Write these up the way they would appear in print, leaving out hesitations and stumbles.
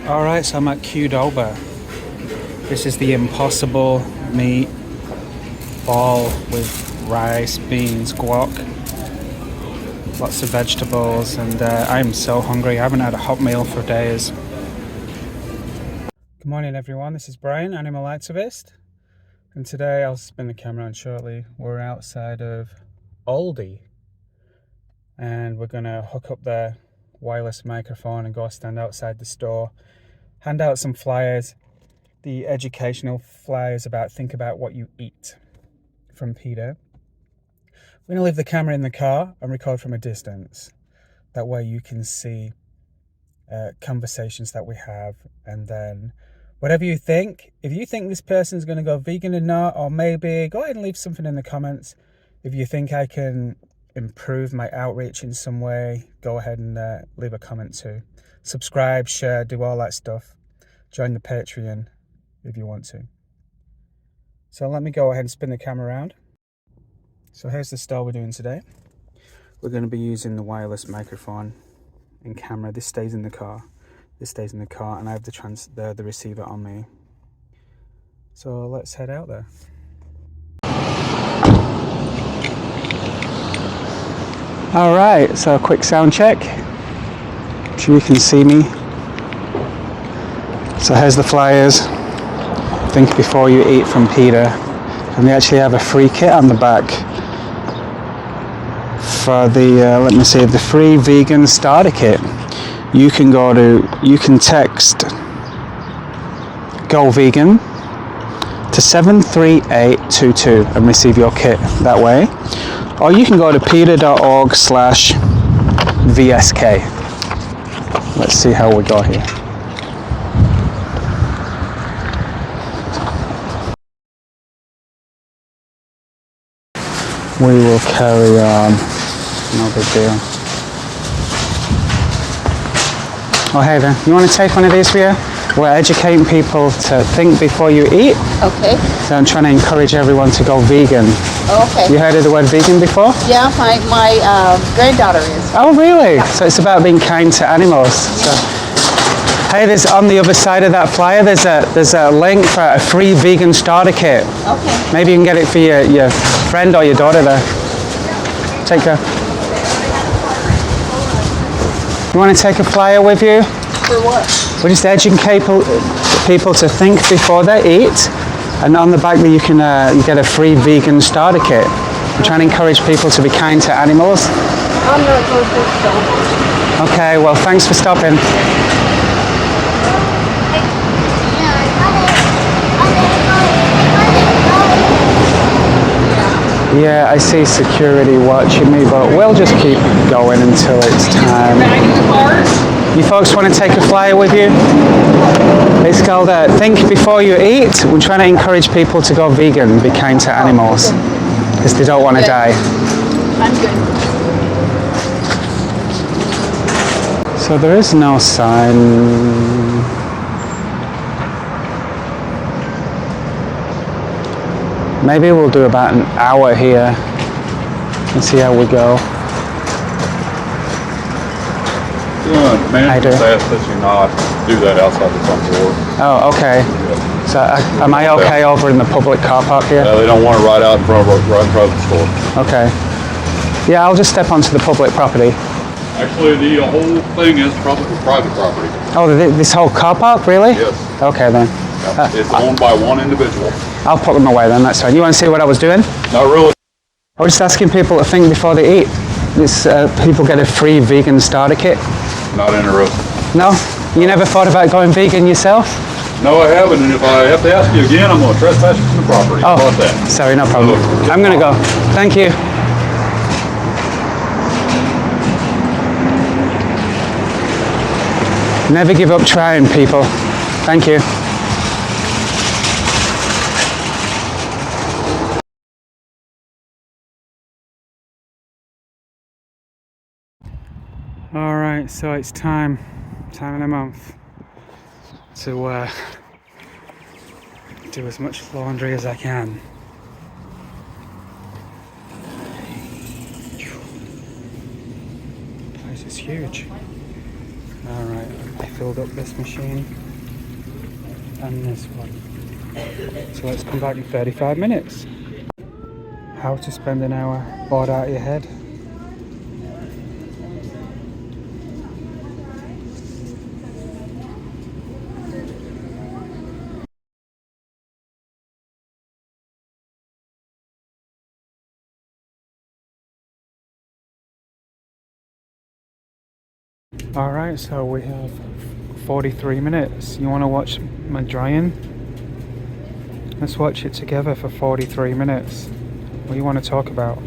Alright, so I'm at Qdoba. This is the impossible meat ball with rice, beans, guac, lots of vegetables, and I'm so hungry. I haven't had a hot meal for days. Good morning everyone, this is Brian, Animal Activist, and today I'll spin the camera on shortly. We're outside of Aldi and we're going to hook up the wireless microphone and go stand outside the store, hand out some flyers, the educational flyers about think about what you eat from Peter. We're going to leave the camera in the car and record from a distance. That way you can see conversations that we have, and then whatever you think, if you think this person's going to go vegan or not, or maybe go ahead and leave something in the comments. If you think I can improve my outreach in some way, go ahead and leave a comment too. Subscribe, share, do all that stuff. Join the Patreon if you want to. So let me go ahead and spin the camera around. So here's the store we're doing today. We're going to be using the wireless microphone and camera. This stays in the car. This stays in the car, and I have the receiver on me. So let's head out there. All right, so a quick sound check. I'm sure you can see me. So here's the flyers. Think before you eat from Peter. And they actually have a free kit on the back for the, let me see, the free vegan starter kit. You can text Go Vegan to 73822 and receive your kit that way. Or you can go to peter.org/VSK. Let's see how we go here. We will carry on. No big deal. Oh, hey there. You want to take one of these for you? We're educating people to think before you eat. Okay. So I'm trying to encourage everyone to go vegan. Okay. You heard of the word vegan before? Yeah, my granddaughter is. Oh, really? Yeah. So it's about being kind to animals. So, hey, there's on the other side of that flyer, there's a link for a free vegan starter kit. Okay. Maybe you can get it for your friend or your daughter there. Take care. You want to take a flyer with you? For what? We're just educating people to think before they eat, and on the back there you can you get a free vegan starter kit. I'm trying to encourage people to be kind to animals. I'm not going to stop. Okay, well thanks for stopping. Yeah, I see security watching me, but we'll just keep going until it's time. You folks want to take a flyer with you? It's called Think Before You Eat. We're trying to encourage people to go vegan, be kind to animals, because they don't want to die. I'm good. So there is no sign. Maybe we'll do about an hour here and see how we go. Manager asked that you not do that outside the front door. Oh, okay. Yeah. So am I okay over in the public car park here? They don't want to ride out in front of the store. Okay. Yeah, I'll just step onto the public property. Actually, the whole thing is private property. Oh, this whole car park, really? Yes. Okay then. It's owned by one individual. I'll put them away then, that's fine. You want to see what I was doing? Not really. I was just asking people to think before they eat. People get a free vegan starter kit. Not interested. No? You never thought about going vegan yourself? No, I haven't, and if I have to ask you again, I'm going to trespass you from the property. Oh, how about that? Sorry, no problem. I'm going to go. Thank you. Never give up trying, people. Thank you. All right, so it's time of the month to do as much laundry as I can. The place is huge. All right. I filled up this machine and this one. So let's come back in 35 minutes. How to spend an hour bored out of your head. Alright, so we have 43 minutes. You want to watch my drying? Let's watch it together for 43 minutes. What do you want to talk about?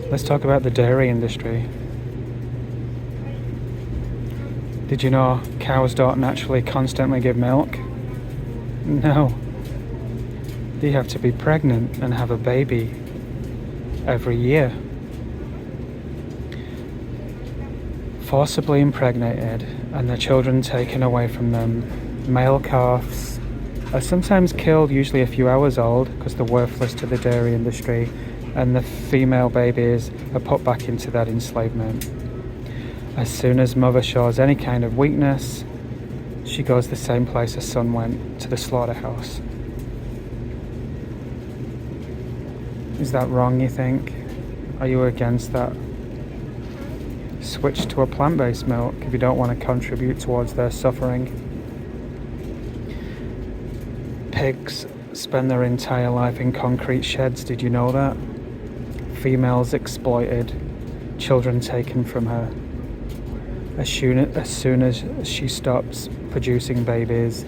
Let's talk about the dairy industry. Did you know cows don't naturally constantly give milk? No. They have to be pregnant and have a baby every year. Forcibly impregnated and their children taken away from them. Male calves are sometimes killed, usually a few hours old, because they're worthless to the dairy industry, and the female babies are put back into that enslavement. As soon as mother shows any kind of weakness, she goes the same place her son went, to the slaughterhouse. Is that wrong, you think? Are you against that? Switch to a plant-based milk if you don't want to contribute towards their suffering. Pigs spend their entire life in concrete sheds, did you know that? Females exploited, children taken from her. As soon as she stops producing babies,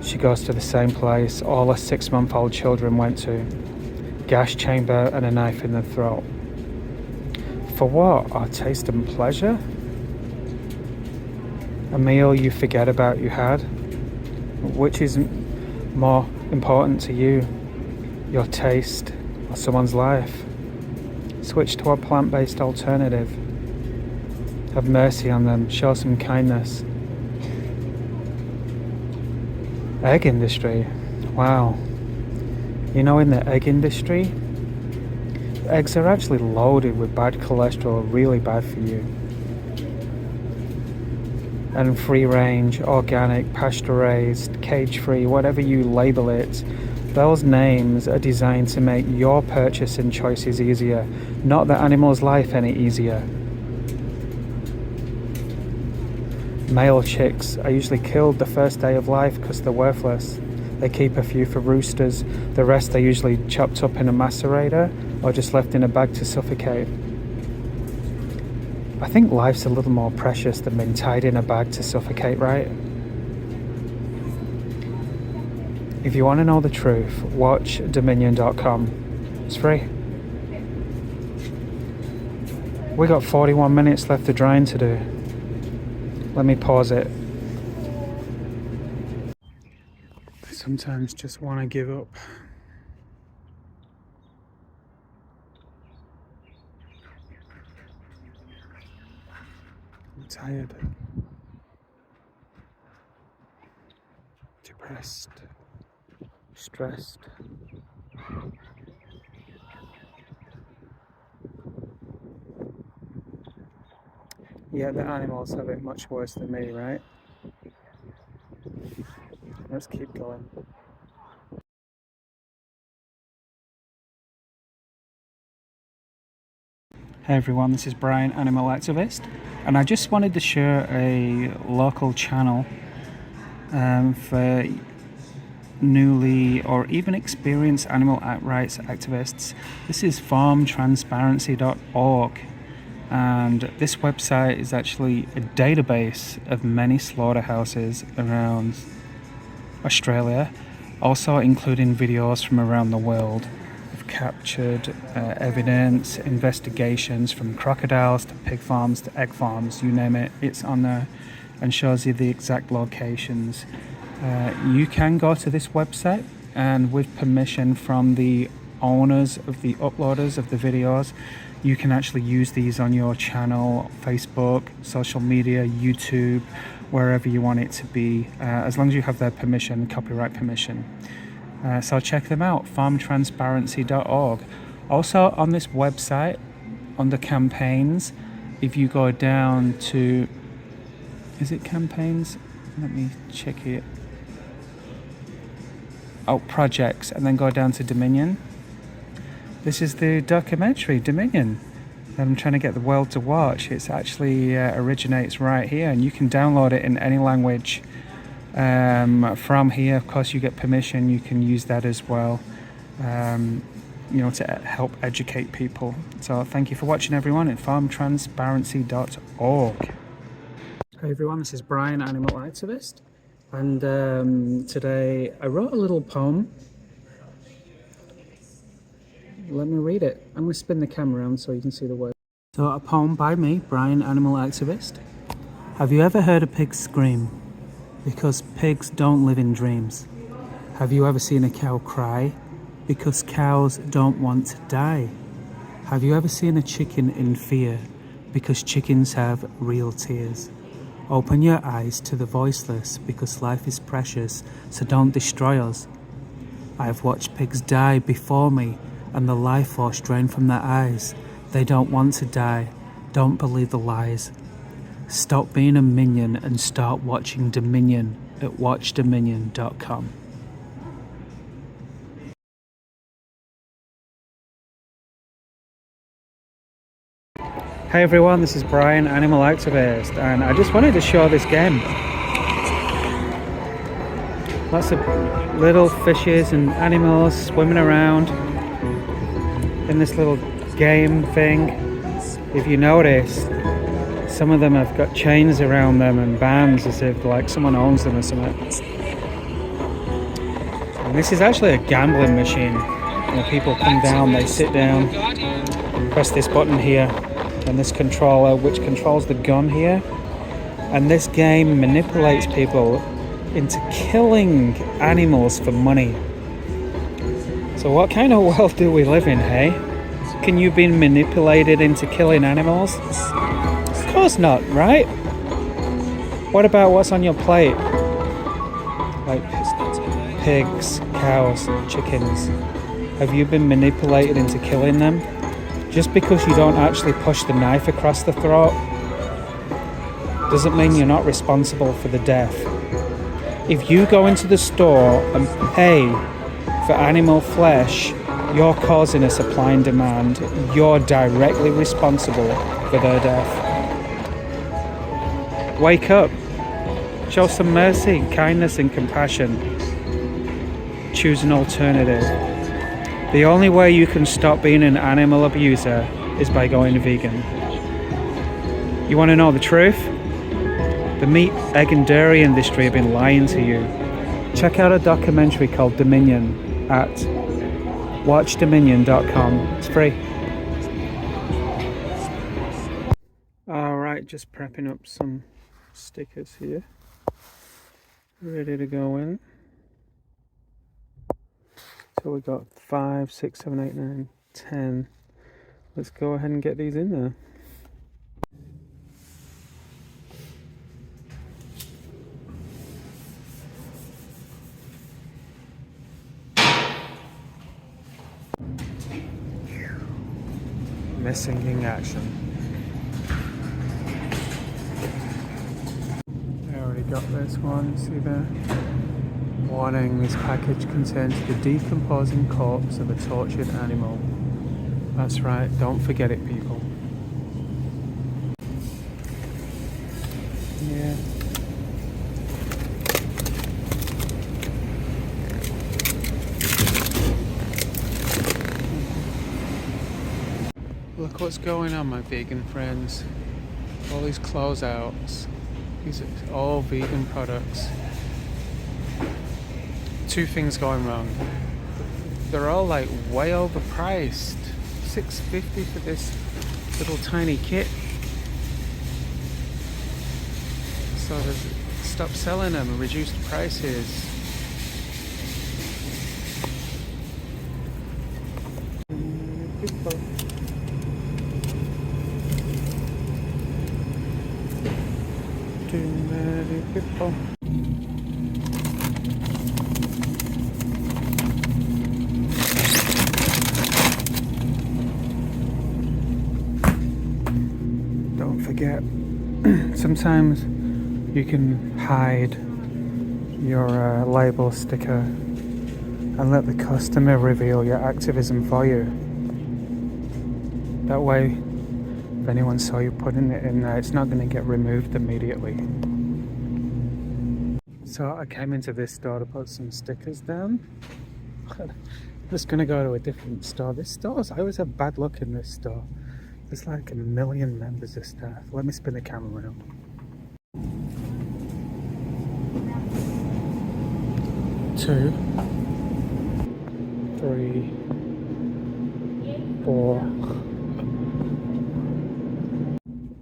she goes to the same place all her 6-month-old children went to. Gas chamber and a knife in the throat. For what? Our taste and pleasure? A meal you forget about you had? Which is more important to you? Your taste or someone's life? Switch to a plant-based alternative. Have mercy on them. Show some kindness. Egg industry. Wow. You know, in the egg industry, eggs are actually loaded with bad cholesterol, really bad for you. And free range, organic, pasture raised, cage free, whatever you label it, those names are designed to make your purchasing choices easier, not the animal's life any easier. Male chicks are usually killed the first day of life because they're worthless. They keep a few for roosters, the rest are usually chopped up in a macerator or just left in a bag to suffocate. I think life's a little more precious than being tied in a bag to suffocate, right? If you want to know the truth, watch Dominion.com. It's free. We got 41 minutes left of drying to do. Let me pause it. I sometimes just want to give up. I'm tired. Depressed. Stressed. Yeah, the animals have it much worse than me, right? Let's keep going. Hey everyone, this is Brian, Animal Activist, and I just wanted to share a local channel for newly or even experienced animal rights activists. This is farmtransparency.org, and this website is actually a database of many slaughterhouses around Australia, also including videos from around the world. They've captured evidence, investigations from crocodiles to pig farms to egg farms, you name it, it's on there, and shows you the exact locations. You can go to this website, and with permission from the owners of the uploaders of the videos, you can actually use these on your channel, Facebook, social media, YouTube, wherever you want it to be, as long as you have their permission, copyright permission. So check them out, farmtransparency.org. Also on this website, under campaigns, if you go down to, is it campaigns? Let me check it. Oh, projects, and then go down to Dominion. This is the documentary Dominion that I'm trying to get the world to watch. It's actually originates right here, and you can download it in any language from here. Of course, you get permission. You can use that as well, to help educate people. So thank you for watching, everyone, at farmtransparency.org. Hey everyone, this is Brian, animal activist, and today I wrote a little poem. Let me read it. I'm going to spin the camera around so you can see the words. So, a poem by me, Brian, animal activist. Have you ever heard a pig scream? Because pigs don't live in dreams. Have you ever seen a cow cry? Because cows don't want to die. Have you ever seen a chicken in fear? Because chickens have real tears. Open your eyes to the voiceless, because life is precious, so don't destroy us. I have watched pigs die before me, and the life force drain from their eyes. They don't want to die. Don't believe the lies. Stop being a minion and start watching Dominion at watchdominion.com. Hey everyone, this is Brian, animal activist, and I just wanted to show this game. Lots of little fishes and animals swimming around in this little game thing. If you notice, some of them have got chains around them and bands as if like someone owns them or something. And this is actually a gambling machine. When people come down, they sit down, press this button here, and this controller, which controls the gun here. And this game manipulates people into killing animals for money. So what kind of world do we live in, hey? Can you be manipulated into killing animals? Of course not, right? What about what's on your plate? Like pigs, cows, chickens. Have you been manipulated into killing them? Just because you don't actually push the knife across the throat doesn't mean you're not responsible for the death. If you go into the store and pay for animal flesh, you're causing a supply and demand. You're directly responsible for their death. Wake up. Show some mercy, kindness and compassion. Choose an alternative. The only way you can stop being an animal abuser is by going vegan. You want to know the truth? The meat, egg and dairy industry have been lying to you. Check out a documentary called Dominion at watchdominion.com. It's free. Alright, just prepping up some stickers here. Ready to go in. So we got 5, 6, 7, 8, 9, 10. Let's go ahead and get these in there. Missing in action. I already got this one, see there? Warning, this package contains the decomposing corpse of a tortured animal. That's right, don't forget it, people. Yeah. Look what's going on, my vegan friends. All these closeouts. These are all vegan products. Two things going wrong. They're all like way overpriced. $6.50 for this little tiny kit. So stop selling them and reduce the prices. Too many people. sometimes you can hide your label sticker and let the customer reveal your activism for you. That way, if anyone saw you putting it in there, it's not going to get removed immediately. So I came into this store to put some stickers down. I'm just going to go to a different store. This store, I always have bad luck in this store. There's like 1 million members of staff. Let me spin the camera around. 2, 3, 4.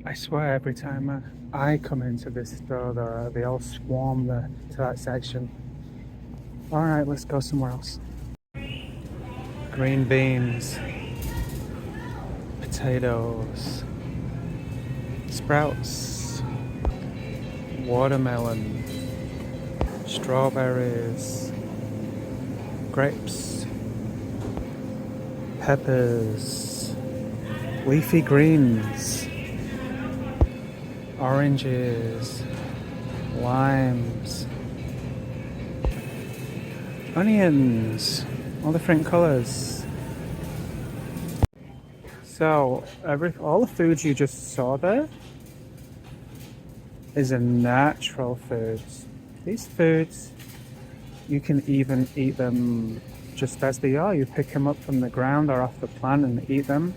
I swear every time I come into this store, they all swarm to that section. Alright, let's go somewhere else. Green beans, potatoes, sprouts, watermelon, strawberries, grapes, peppers, leafy greens, oranges, limes, onions, all different colours. So all the foods you just saw there is a natural foods. These foods, you can even eat them just as they are. You pick them up from the ground or off the plant and eat them.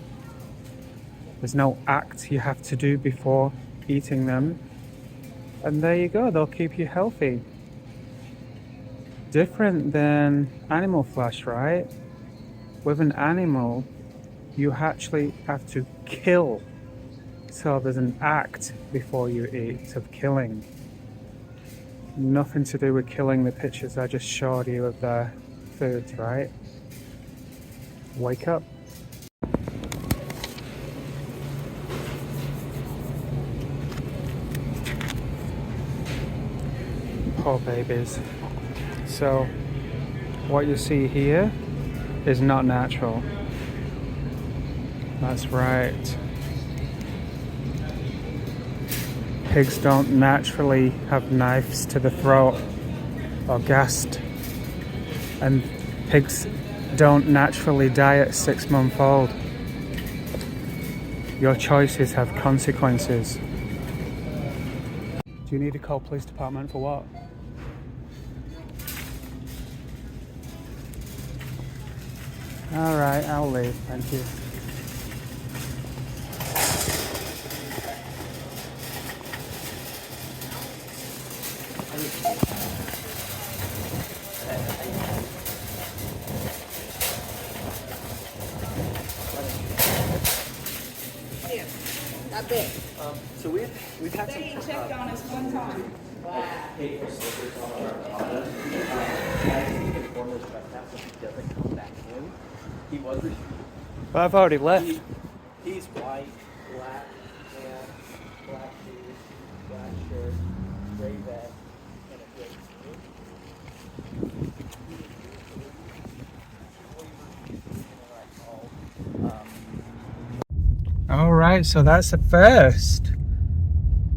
There's no act you have to do before eating them. And there you go, they'll keep you healthy. Different than animal flesh, right? With an animal, you actually have to kill. So there's an act before you eat of killing. Nothing to do with killing the pictures I just showed you of their foods, right? Wake up. Poor babies. So what you see here is not natural. That's right. Pigs don't naturally have knives to the throat or gassed, and pigs don't naturally die at 6 months old. Your choices have consequences. Do you need to call police department for what? Alright, I'll leave, thank you. That big. So we've had some checked on us one time. paid for slippers on our Armada. I think informed us about that, so he doesn't come back in. He was restricted. But I've already left. He's white, black pants, black shoes, black shirt, gray vest, and a gray suit. Alright, so that's the first.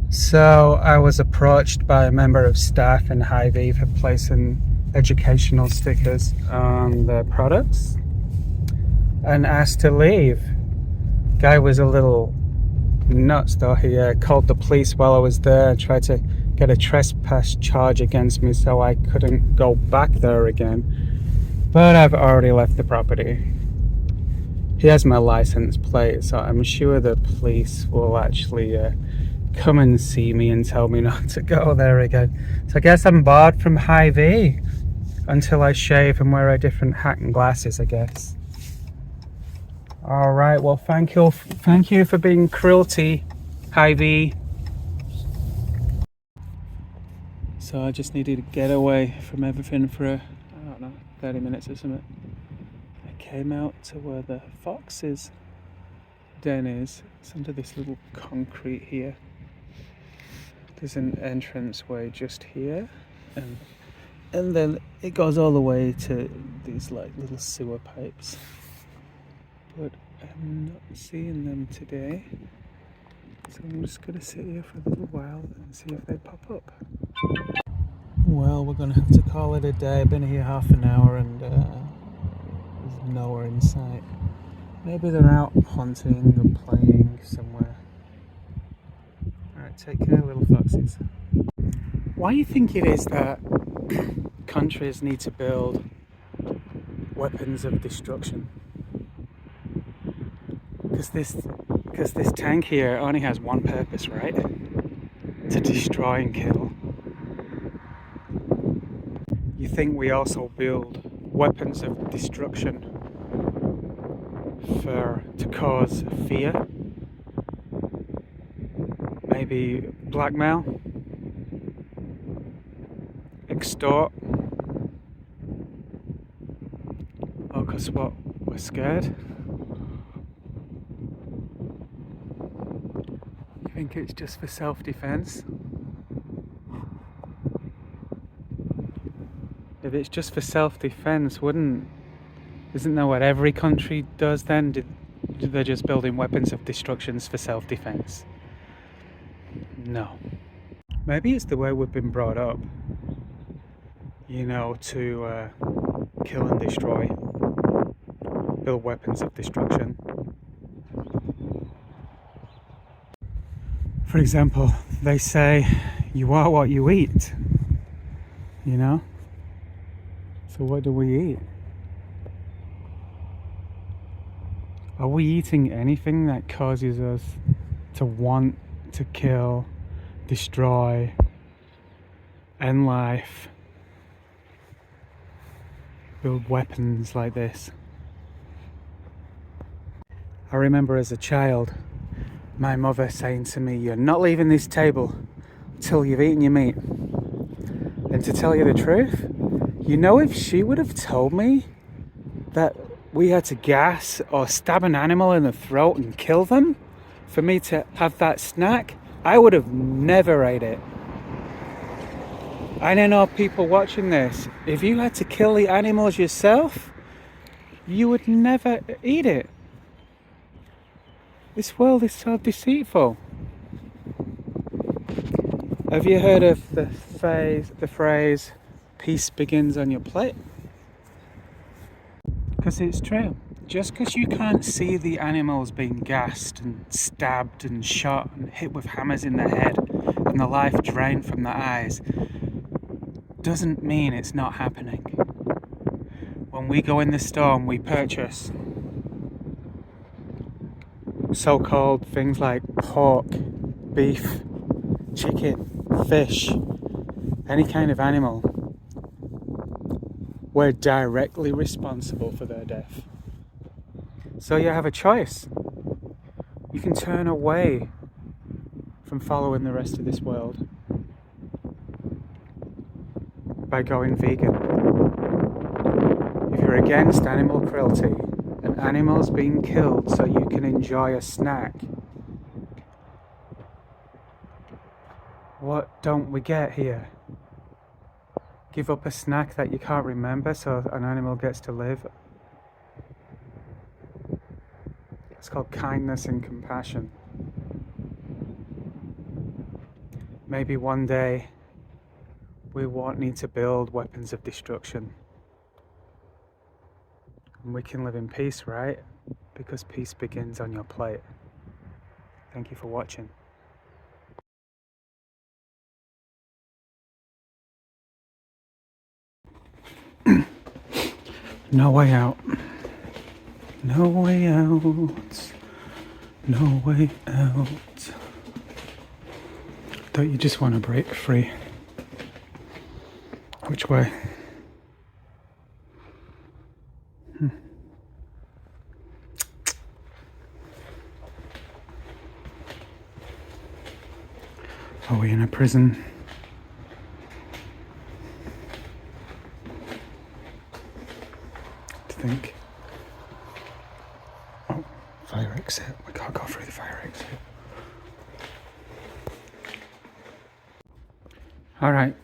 So I was approached by a member of staff in Hy-Vee for placing educational stickers on the products and asked to leave. Guy was a little nuts though. He called the police while I was there and tried to get a trespass charge against me so I couldn't go back there again. But I've already left the property. He has my license plate, so I'm sure the police will actually come and see me and tell me not to go there again. So I guess I'm barred from Hy-Vee until I shave and wear a different hat and glasses, I guess. Alright, well thank you for being cruelty, Hy-Vee. So I just needed to get away from everything for I don't know, 30 minutes or something. Came out to where the fox's den is. It's under this little concrete here. There's an entrance way just here, and then it goes all the way to these like little sewer pipes. But I'm not seeing them today. So I'm just going to sit here for a little while and see if they pop up. Well, we're going to have to call it a day. I've been here half an hour and there's nowhere in sight. Maybe they're out hunting or playing somewhere. Alright, take care, little foxes. Why do you think it is that countries need to build weapons of destruction? Because this tank here only has one purpose, right? To destroy and kill. You think we also build weapons of destruction to cause fear? Maybe blackmail? Extort? Or because what? We're scared? You think it's just for self-defense? If it's just for self-defense, isn't that what every country does then? They're just building weapons of destruction for self-defense? No. Maybe it's the way we've been brought up, you know, to kill and destroy, build weapons of destruction. For example, they say you are what you eat, you know? So what do we eat? Are we eating anything that causes us to want to kill, destroy, end life, build weapons like this? I remember as a child, my mother saying to me, "You're not leaving this table till you've eaten your meat." And to tell you the truth, you know, if she would have told me that we had to gas or stab an animal in the throat and kill them for me to have that snack, I would have never ate it. I don't know, people watching this, if you had to kill the animals yourself, you would never eat it. This world is so deceitful. Have you heard of the phrase, peace begins on your plate? Because it's true. Just because you can't see the animals being gassed and stabbed and shot and hit with hammers in the head and the life drained from the eyes doesn't mean it's not happening. When we go in the store and we purchase so-called things like pork, beef, chicken, fish, any kind of animal, we're directly responsible for their death. So you have a choice. You can turn away from following the rest of this world by going vegan. If you're against animal cruelty and animals being killed so you can enjoy a snack, what don't we get here? Give up a snack that you can't remember so an animal gets to live? It's called kindness and compassion. Maybe one day we won't need to build weapons of destruction. And we can live in peace, right? Because peace begins on your plate. Thank you for watching. No way out. No way out. No way out. Don't you just want to break free? Which way? Are we in a prison? To think. Oh, fire exit. We can't go through the fire exit. Alright,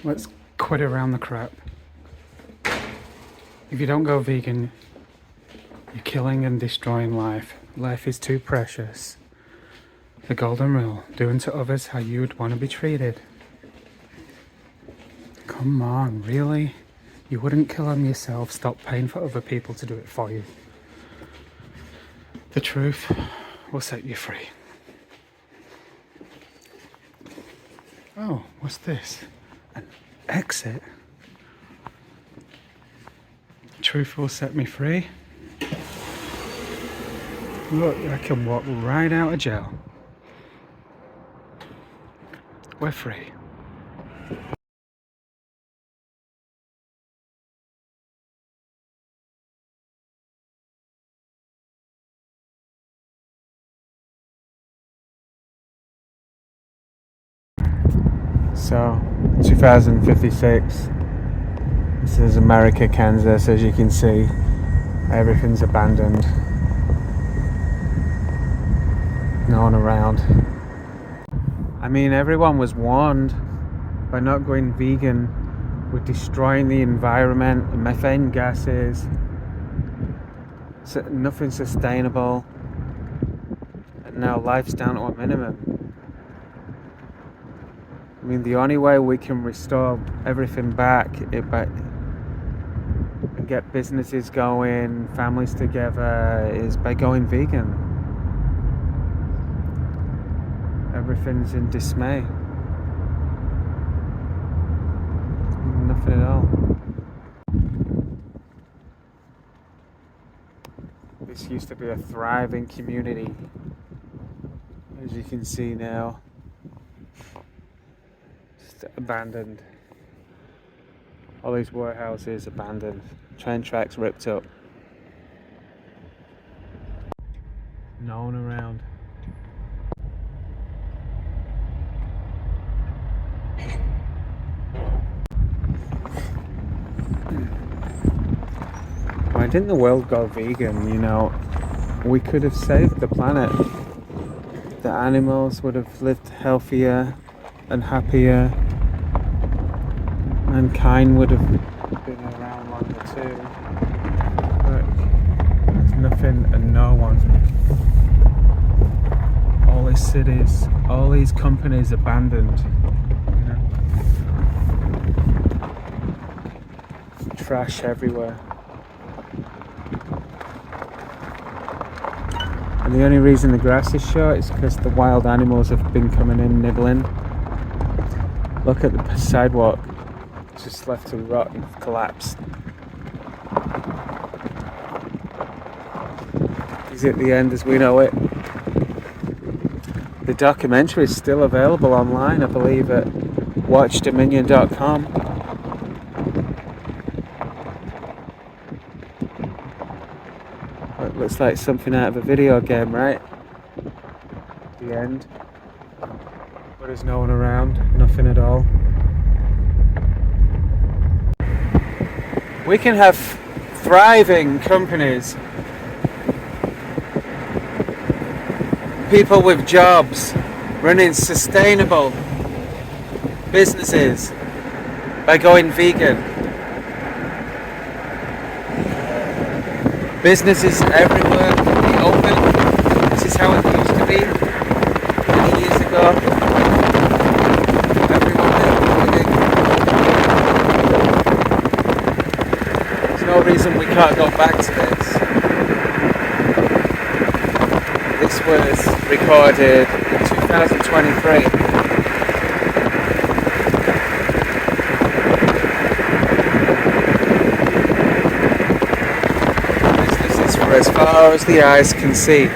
let's quit around the crap. If you don't go vegan, you're killing and destroying life. Life is too precious The golden rule, doing to others how you would want to be treated. Come on, really? You wouldn't kill them yourself, stop paying for other people to do it for you. The truth will set you free. Oh, what's this? An exit? Truth will set me free. Look, I can walk right out of jail. We're free. So, 2056. This is America, Kansas. As you can see, everything's abandoned. No one around. I mean, everyone was warned by not going vegan. We're destroying the environment, the methane gases. Nothing sustainable. And now life's down to a minimum. I mean, the only way we can restore everything back and get businesses going, families together, is by going vegan. Everything's in dismay. Nothing at all. This used to be a thriving community. As you can see now, just abandoned. All these warehouses abandoned. Train tracks ripped up. No one around. Why didn't the world go vegan? You know, we could have saved the planet. The animals would have lived healthier and happier. Mankind would have been around longer too. Look, there's nothing and no one. All these cities, all these companies abandoned. You know? Trash everywhere. And the only reason the grass is short is because the wild animals have been coming in nibbling. Look at the sidewalk. It's just left to rot and collapse. Is it the end as we know it? The documentary is still available online, I believe, at watchdominion.com. It looks like something out of a video game, right? The end. But there's no one around, nothing at all. We can have thriving companies, people with jobs, running sustainable businesses by going vegan. Businesses everywhere can be open. This is how it used to be many years ago. Everyone living. There's no reason we can't go back to this. This was recorded in 2023. As far as the eyes can see,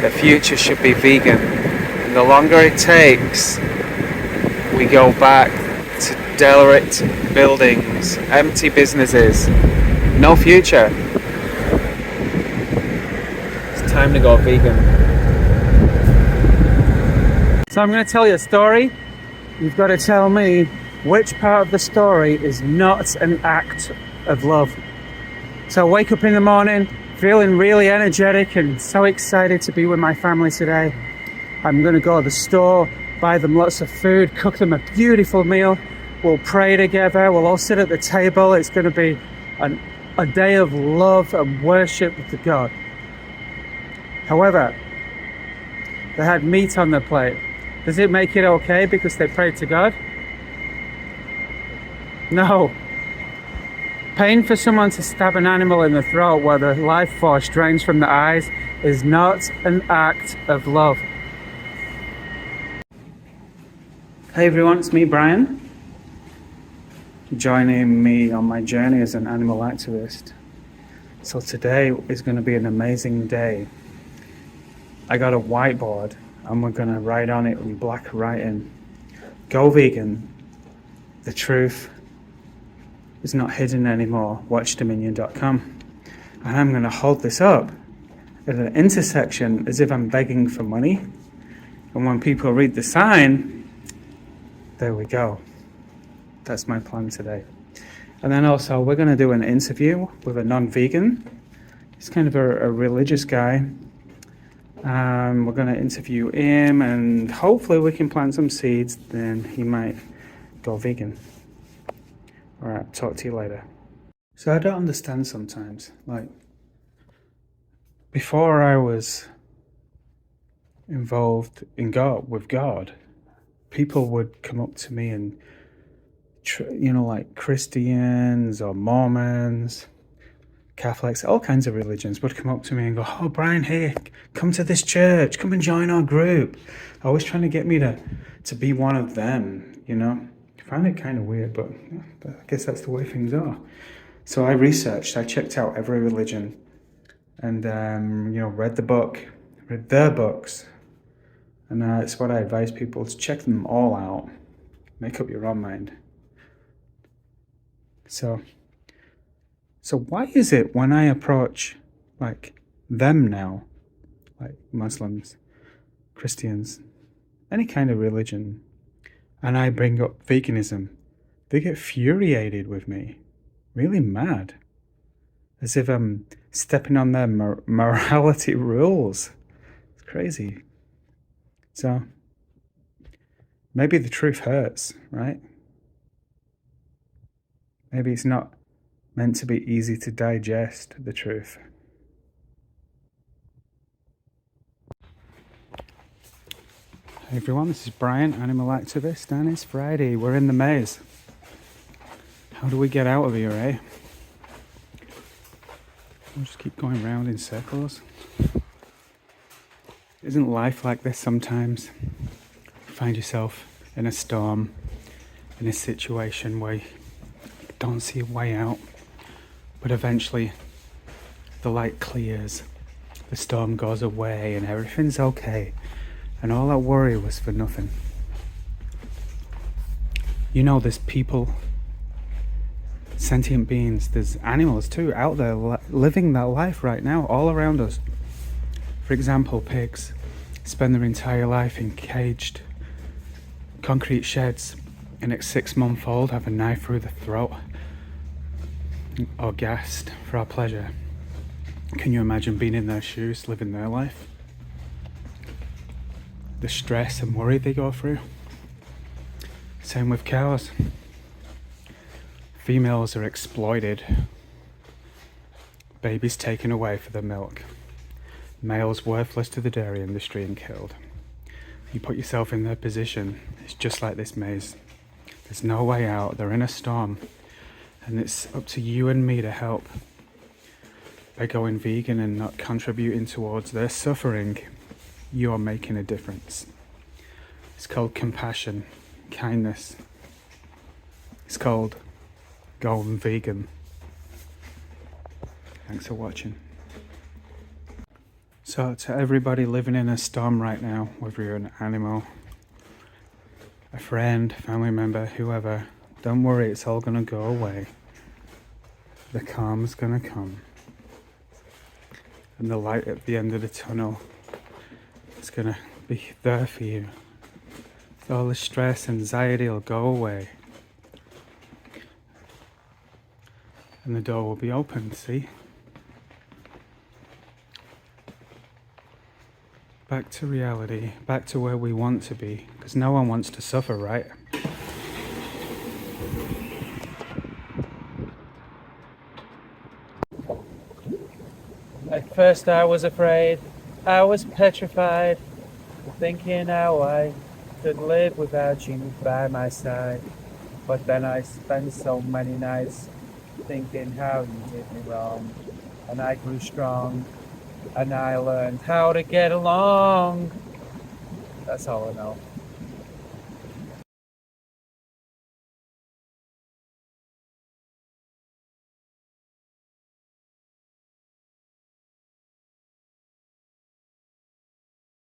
the future should be vegan. And the longer it takes, we go back to derelict buildings, empty businesses, no future. It's time to go vegan. So I'm going to tell you a story. You've got to tell me which part of the story is not an act of love. So I wake up in the morning feeling really energetic and so excited to be with my family today. I'm going to go to the store, buy them lots of food, cook them a beautiful meal. We'll pray together, we'll all sit at the table. It's going to be a day of love and worship with God. However, They had meat on their plate. Does it make it okay because they prayed to God? No. Paying for someone to stab an animal in the throat where the life force drains from the eyes is not an act of love. Hey everyone, it's me, Brian. Joining me on my journey as an animal activist. So today is going to be an amazing day. I got a whiteboard and we're going to write on it in black writing. Go vegan. The truth is not hidden anymore. Watchdominion.com. And I'm going to hold this up at an intersection as if I'm begging for money. And when people read the sign, there we go. That's my plan today. And then also we're going to do an interview with a non-vegan. He's kind of a religious guy. We're going to interview him and hopefully we can plant some seeds. Then he might go vegan. All right, talk to you later. So I don't understand sometimes. Like, before I was involved in with God, people would come up to me and, like Christians or Mormons, Catholics, all kinds of religions would come up to me and go, "Oh, Brian, hey, come to this church, come and join our group." Always trying to get me to be one of them, I find it kind of weird, but I guess that's the way things are. So I checked out every religion and, read their books. And it's what I advise people to check them all out. Make up your own mind. So why is it when I approach like them now, like Muslims, Christians, any kind of religion, and I bring up veganism, they get furiated with me, really mad, as if I'm stepping on their morality rules. It's crazy. So maybe the truth hurts, right? Maybe it's not meant to be easy to digest, the truth. Hey everyone, this is Brian, animal activist, and it's Friday. We're in the maze. How do we get out of here, eh? We'll just keep going round in circles. Isn't life like this sometimes? You find yourself in a storm, in a situation where you don't see a way out, but eventually the light clears, the storm goes away and everything's okay, and all that worry was for nothing. There's people, sentient beings, there's animals too out there living that life right now all around us. For example, pigs spend their entire life in caged concrete sheds, and at 6-month-old have a knife through the throat or gassed for our pleasure. Can you imagine being in their shoes, living their life? The stress and worry they go through. Same with cows. Females are exploited. Babies taken away for their milk. Males worthless to the dairy industry and killed. You put yourself in their position, it's just like this maze. There's no way out, they're in a storm. And it's up to you and me to help. By going vegan and not contributing towards their suffering, you're making a difference. It's called compassion, kindness. It's called going vegan. Thanks for watching. So to everybody living in a storm right now, whether you're an animal, a friend, family member, whoever, don't worry, it's all gonna go away. The calm's gonna come. And the light at the end of the tunnel is gonna be there for you. All the stress, anxiety will go away. And the door will be open, see? Back to reality, back to where we want to be, because no one wants to suffer, right? At first I was afraid, I was petrified. thinking how I could live without you by my side. But then I spent so many nights thinking how you did me wrong. And I grew strong, and I learned how to get along. That's all I know.